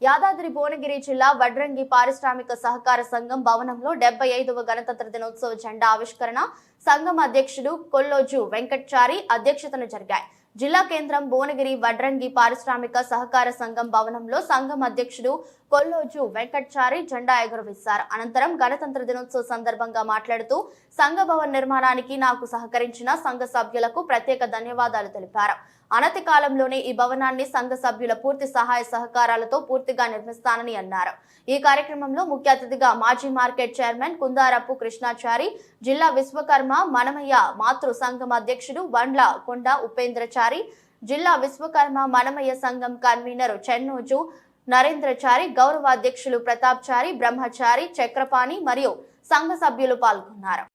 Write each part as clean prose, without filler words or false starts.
యాదాద్రి భువనగిరి జిల్లా వడ్రంగి పారిశ్రామిక సహకార సంఘం భవనంలో 75వ గణతంత్ర దినోత్సవ జెండా ఆవిష్కరణ సంఘం అధ్యక్షుడు కొల్లోజు వెంకట్చారి అధ్యక్షతన జరిగాయి. జిల్లా కేంద్రం భువనగిరి వడ్రంగి పారిశ్రామిక సహకార సంఘం భవనంలో సంఘం అధ్యక్షుడు కొల్లోజు వెంకట్చారి జెండా ఎగురవేశారు. అనంతరం గణతంత్ర దినోత్సవ సందర్భంగా మాట్లాడుతూ సంఘ భవన్ నిర్మాణానికి నాకు సహకరించిన సంఘ సభ్యులకు ప్రత్యేక ధన్యవాదాలు తెలిపారు. అనతి కాలంలోనే ఈ భవనాన్ని సంఘ సభ్యుల పూర్తి సహాయ సహకారాలతో పూర్తిగా నిర్మిస్తానని అన్నారు. ఈ కార్యక్రమంలో ముఖ్య అతిథిగా మాజీ మార్కెట్ చైర్మన్ కుందారపు కృష్ణాచారి, జిల్లా విశ్వకర్మ మనమయ్య మాతృ సంఘం అధ్యక్షుడు వండ్ల కొండ ఉపేంద్రచారి, జిల్లా విశ్వకర్మ మనమయ్య సంఘం కన్వీనర్ చెన్నోజు నరేంద్రచారి, గౌరవ అధ్యక్షులు ప్రతాప్చారి, బ్రహ్మచారి, చక్రపాణి మరియు సంఘ సభ్యులు పాల్గొన్నారు.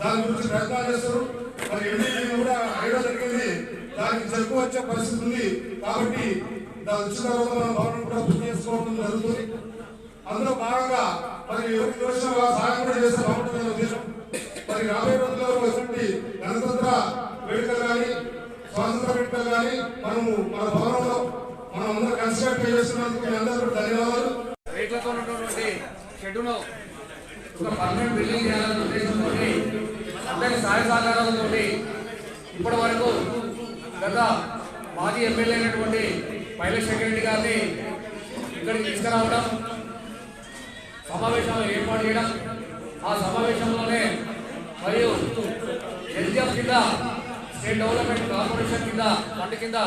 దాని గురించి ప్రయత్నాలు చేస్తారు. మరి ఎన్డీఏ కూడా ఐడో జరిగింది, దానికి జరుపు వచ్చే పరిస్థితి ఉంది. కాబట్టి దాని వచ్చిన తర్వాత మనం భవనం కూడా పూర్తి చేసుకోవడం జరుగుతుంది. అందులో భాగంగా మరి ఎవరికి వచ్చిన సహాయం కూడా చేస్తే బాగుంటుందనే ఉద్దేశం. మరి రాబోయే రోజుల్లో వచ్చినటువంటి గణతంత్ర వేడుకలు కానీ స్వాతంత్ర వేడుకలు కానీ మనము మన భవనంలో మనం అందరూ కన్స్ట్రక్ట్ చేస్తున్నందుకు మీ అందరూ కూడా ధన్యవాదాలు. రేట్లతో ఉన్నటువంటి షెడ్యూల్ ఒక పర్మనెంట్ బిల్డింగ్ చేయాలనే ఉద్దేశంతో అందరి సహాయ సహకారాలతో ఇప్పటి వరకు గత మాజీ ఎమ్మెల్యే అయినటువంటి పైలశేఖర్ రెడ్డి గారిని ఇక్కడికి తీసుకురావడం, సమావేశం ఏర్పాటు చేయడం, ఆ సమావేశంలోనే మరియు ఎన్జిఎఫ్ కింద స్టేట్ డెవలప్మెంట్ కార్పొరేషన్ కింద ఫండ్ కింద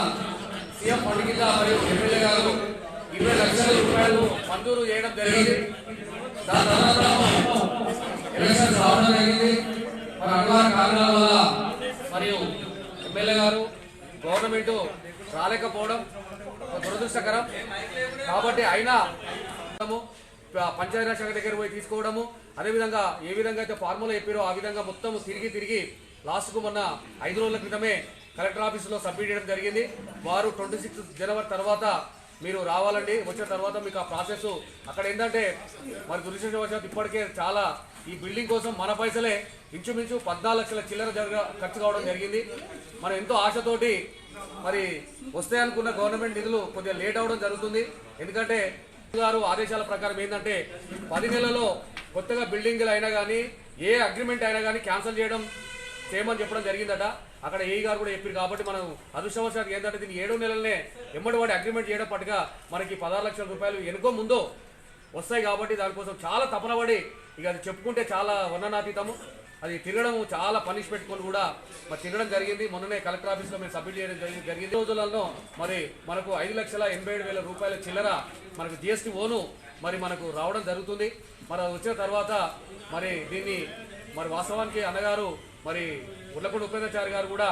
సీఎం ఫండ్ కింద మరియు ఎమ్మెల్యే గారు 20 లక్షల రూపాయలు మంజూరు చేయడం జరిగింది. దాని తర్వాత ఎలక్షన్ రావడం జరిగింది. మరి అనివార్య కారణాల వల్ల మరియు ఎమ్మెల్యే గారు గవర్నమెంట్ రాలేకపోవడం దురదృష్టకరం. కాబట్టి అయినా పంచాయతీరాజ్ శాఖ దగ్గర పోయి తీసుకోవడము, అదేవిధంగా ఏ విధంగా అయితే ఫార్ములా చెప్పారో ఆ విధంగా మొత్తం తిరిగి లాస్ట్కు మొన్న 5 రోజుల క్రితమే కలెక్టర్ ఆఫీసులో సబ్మిట్ చేయడం జరిగింది. వారు 26 జనవరి తర్వాత మీరు రావాలండి, వచ్చిన తర్వాత మీకు ఆ ప్రాసెస్ అక్కడ ఏంటంటే మరి దురదృష్టవశాత్తు ఇప్పటికే చాలా ఈ బిల్డింగ్ కోసం మన పైసలే ఇంచుమించు 14 లక్షల చిల్లర ఖర్చు కావడం జరిగింది. మనం ఎంతో ఆశతోటి మరి వస్తాయనుకున్న గవర్నమెంట్ నిధులు కొద్దిగా లేట్ అవడం జరుగుతుంది. ఎందుకంటే గారు ఆదేశాల ప్రకారం ఏంటంటే 10 నెలల్లో కొత్తగా బిల్డింగ్లు అయినా కానీ ఏ అగ్రిమెంట్ అయినా కానీ క్యాన్సిల్ చేయమని చెప్పడం జరిగిందట. అక్కడ ఏఈ గారు కూడా చెప్పారు. కాబట్టి మనం అదృష్టవశాత్తు ఏంటంటే దీన్ని 7 నెలలనే ఎమ్మడి వాడి అగ్రిమెంట్ చేయడం పట్టుగా మనకి 16 లక్షల రూపాయలు ఎనుకో ముందో వస్తాయి. కాబట్టి దానికోసం చాలా తపన పడి ఇక అది చెప్పుకుంటే చాలా వర్ణనాతీతము. అది తిరగడం చాలా పనిష్ పెట్టుకొని కూడా మరి తిరగడం జరిగింది. మొన్ననే కలెక్టర్ ఆఫీస్లో మేము సబ్మిట్ చేయడం జరిగింది. రోజులలో మరి మనకు 5,57,000 రూపాయల చిల్లర మనకు జిఎస్టీ ఓను మరి మనకు రావడం జరుగుతుంది. మరి వచ్చిన తర్వాత మరి దీన్ని మరి వాస్తవానికి అన్నగారు మరి ఉర్లకొండ ఉపేంద్రచారి గారు కూడా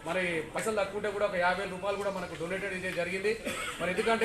మరి పైసలు తక్కువ కూడా ఒక 50,000 రూపాయలు కూడా మనకు డొనేటెడ్ జరిగింది. మరి ఎందుకంటే